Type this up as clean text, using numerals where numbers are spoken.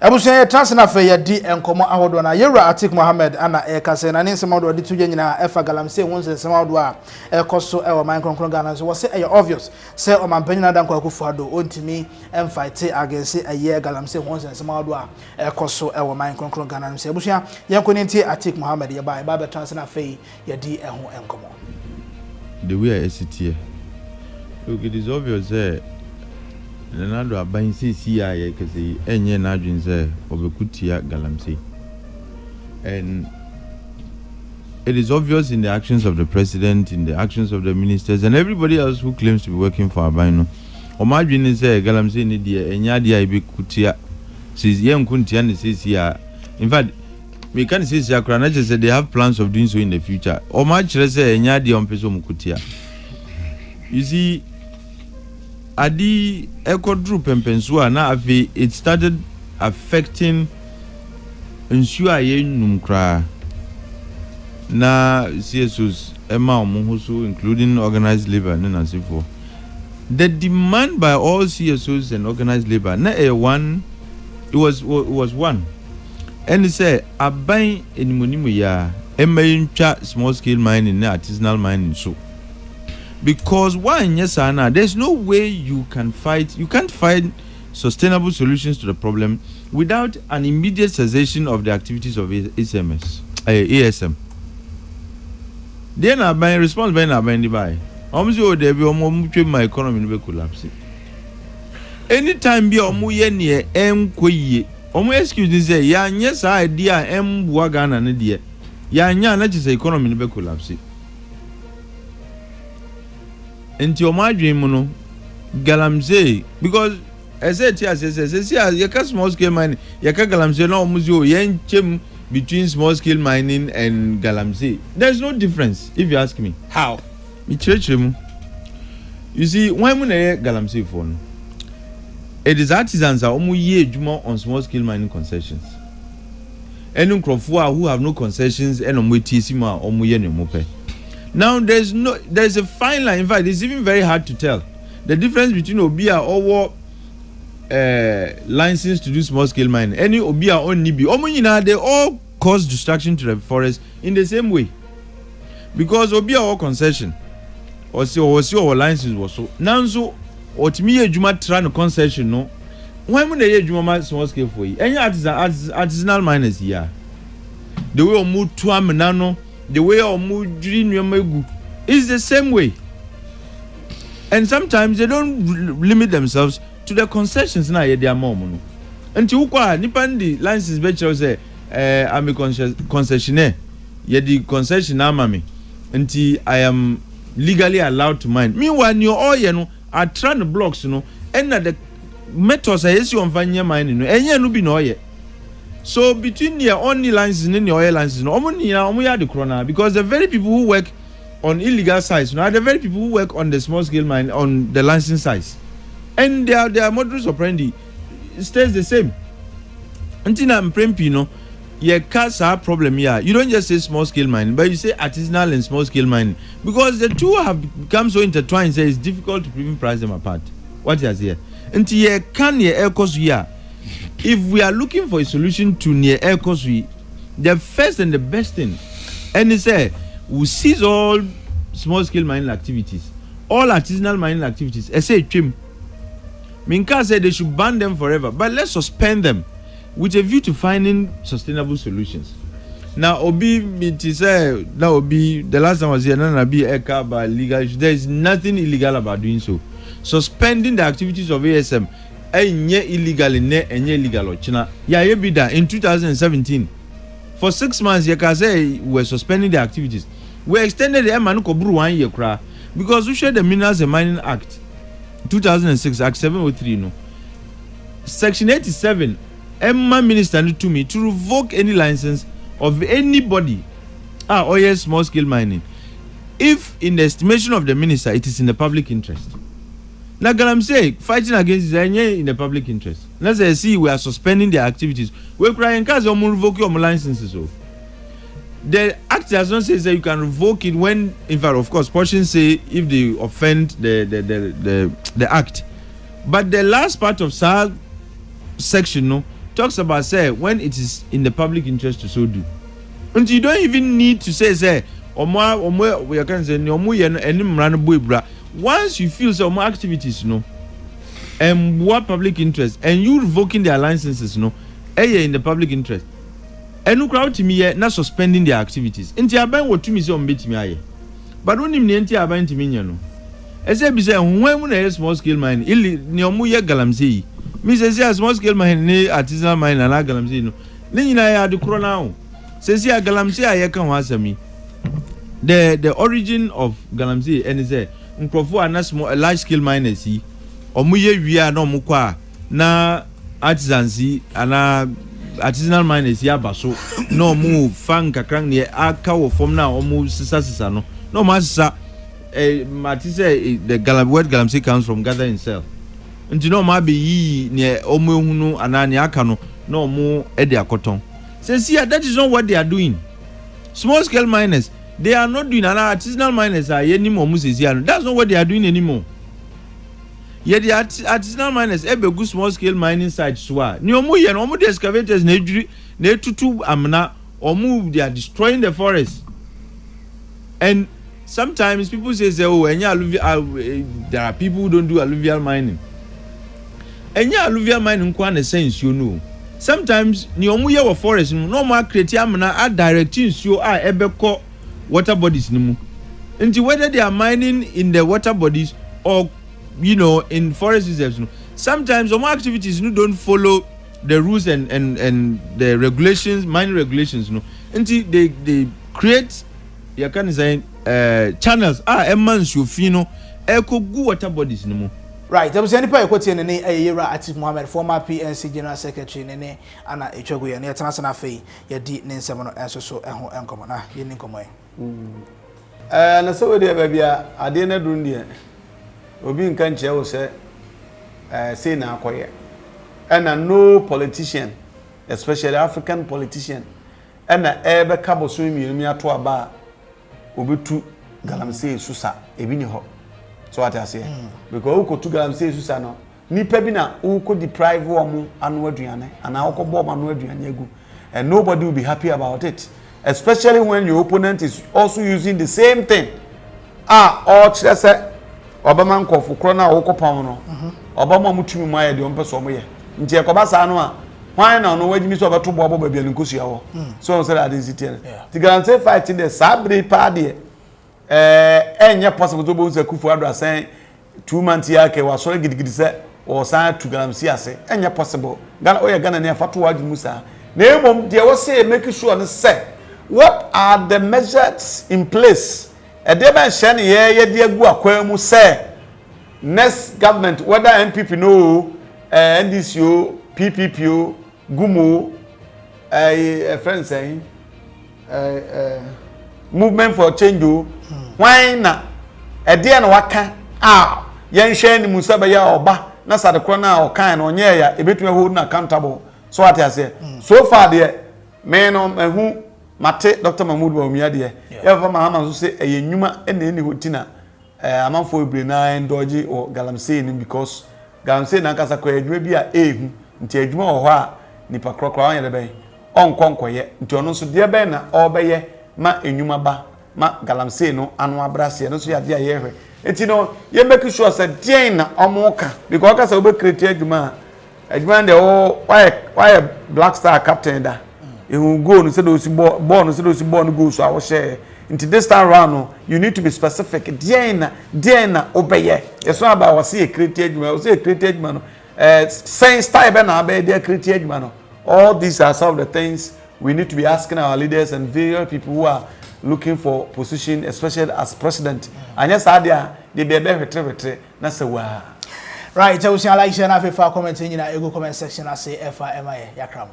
Ebusuye transna fe yedi enkomo ahodo na Yewra Atik Mohammed ana kase na nsema ahodo de tuje nyina efa Galamsey won nsema ahodo a ekoso e wo man kronkron Ghana so say e obvious say o man panyina dan kwakufu ado ontimi fight against aye Galamsey won nsema ahodo a ekoso e wo man kronkron Ghana so ebusuya yenkoni nti Atik Mohammed ye ba transna fe yedi eho enkomo the way I sit here. Look, it is obvious that Leonardo Abain CCI because enye nadwin say obekutia Galamsey, and it is obvious in the actions of the president, in the actions of the ministers, and everybody else who claims to be working for Abain. Imagine is Galamsey ni dia enya dia ibekutia says yen kuntia ni CCI. In fact, we can say Sakrana just said they have plans of doing so in the future. Or much say enya dia ompeso mukutia. You see, Adi Echo Drew Pempensua na afi it started affecting ensure ye numkra na CSOs Emma Omuhusu, including organized labor and so forth. The demand by all CSOs and organized labor na one it was one. And he said abai enimonimu ya emma small scale mining na artisanal mining so. Because one yes Anna, there's no way you can't find sustainable solutions to the problem without an immediate cessation of the activities of ASM. Then I buy response by na buy the buy. There be my economy will collapse. Anytime be ye near excuse me say ya yes idea wagana ne de ya nya na just economy will collapse. Into your margin, Galamsey, because as I said, you can small scale mining, you can Galamsey no museo, yen between small scale mining and Galamsey. There's no difference, if you ask me. How? You see, when we Galamsey phone, it is artisans are almost on small scale mining concessions. And who have no concessions and on now there's a fine line. In fact, it's even very hard to tell the difference between Obia or license to do small scale mining. Any Obia or Nibi, they all cause destruction to the forest in the same way. Because Obia or concession or license was so now so or to me a Juma trying concession no. When they Juma small scale for you, any artisanal miners here, the way move to Amenano. The way of Mudri is the same way. And sometimes they don't limit themselves to the concessions now they are more. Until Nipandi license better say I'm a concessionaire. Yet the concession mami. Until I am legally allowed to mine. Meanwhile, your oil are trying to blocks, and the methods I see on finding mining, and you no be no yet. So between your only licenses and your oil licenses, the corona because the very people who work on illegal sites, are the very people who work on the small scale mine on the license sites, and their modus operandi stays the same. Until I'm praying, your cars are problem here. You don't just say small scale mining, but you say artisanal and small scale mining because the two have become so intertwined. So it's difficult to even price them apart. What is here? Until you can your air cost here. If we are looking for a solution to near air cost, the first and the best thing, and they say we cease all small scale mining activities, all artisanal mining activities. I say trim. Minka said they should ban them forever, but let's suspend them with a view to finding sustainable solutions. Now, Obi, the last time I was here, but legal. There is nothing illegal about doing so. Suspending the activities of ASM. Illegal in illegal China. Yeah, be that in 2017. For 6 months, you can say we were suspending the activities. We extended the Manuko Bru 1 year because we shared the Minerals and Mining Act 2006, Act 703. Section 87, Emma Minister to me to revoke any license of anybody. Yes, small scale mining. If in the estimation of the minister, it is in the public interest. Now, Galamsey fighting against is in the public interest. Let's say we are suspending their activities. We're crying because we revoke your licenses. The act does not say that you can revoke it when, in fact, of course, portions say if they offend the act. But the last part of section talks about say when it is in the public interest to so do. And you don't even need to say we can say once you feel some activities, and what public interest, and you revoking their licenses, in the public interest. And no crowd to me not suspending their activities. And you are buying what to me so meet me. But only me are buying to me, As I say, when a small scale mine, near Galamsey. Mrs. Small scale mine, artisanal mine, and Galamsey. Then I had the crown. Says here, Galamsey, I can answer me. The origin of Galamsey, and is a small, a large scale mine, see, or muye we are no mukwa, na artisancy, and artisanal miners yabaso no move fan kakran ne aka wo form na omu sisa no massa matise the word Galamsey comes from gather himself nti no ma be yi ne omu ehunu anani aka no omu e de akoton says here that is not what they are doing. Small scale miners, they are not doing, and artisanal miners are anymore. That's not what they are doing anymore. Yet the artisanal miners ebe good small scale mining sites swa. Ni omu ye no omu the excavators ne tutu amna omu they are destroying the forest. And sometimes people say there are people who don't do alluvial mining. Alluvial mining kwa ne sense you know. Sometimes ni omu ye wo forest no more create amna a directing so ebe ko water bodies ni mu. Nti whether they are mining in the water bodies or in forest reserves, sometimes some activities don't follow the rules and the regulations, mining regulations, until they create channels. Emans you fino echo good water bodies no more. Right, there was any part of Nene Atik Mohammed, former PNC General Secretary Nene Anna Echogu and Yatanasana Fee, Yadi Ninsamano and so and Comona, Yinincomoy. And so there baby, I didn't do near. Obi nkan che wo say na akoye and no politician, especially African politician, and ebe kabo so mi ato aba obetu Galamsey susa ebi ni ho so what I say because who ko tu Galamsey susa no nipa bi na who ko deprive wo mo anu aduane ana who ko bo mo anu aduane agu, and nobody will be happy about it, especially when your opponent is also using the same thing or say Obama nkofu krona wokopam no Obama mutumi maye de ompeso mo ye nti ekobasa no a hwan na no wagimi so obeto bobo babia nkosua ho so say that is it the Galamsey fighting the sabre pa de enye possible to bo Kufu Addo asan 2 months yake wasore gidigidi se o san to Galamsey ase enye possible Ghana oye Ghana ne afato wagimu sa na emom de wo say make sure no say what are the measures in place. Edeba shani ye de agu akwan mu say next government whether NPP no NDC o PPP o gumo friend saying movement for change o why na ede na waka yen hwe ni musa be ya oba na sadekro na okan na onye ya ebetumi hold na accountable so what I say so far there me no ehu Mate Dr. Mahmoud Bawumia de ever Mahama so say enyuma eni hotina amanfo ebre na endoji o Galamsey ni because Galamsey na kasa kwa edwuma bi a ehu nti edwuma wo ho a nipa krokro anya de ben onkonkoye nti ono so de ben na obeye ma enyuma ba ma Galamsey no anu abrase no so ya de a yehwe enti no ye make sure say den na omoka because kasa obe create edwuma de o why Black Star captain da you go no say those born no say those born go so I will share into this time round no you need to be specific den na obeye yes one about was say created man was say created man saying style be na be there created man all these are some of the things we need to be asking our leaders and various people who are looking for position especially as president and yes adia they be retre na say wa right so we like share na for comment in ego comment section I say FIMI yakram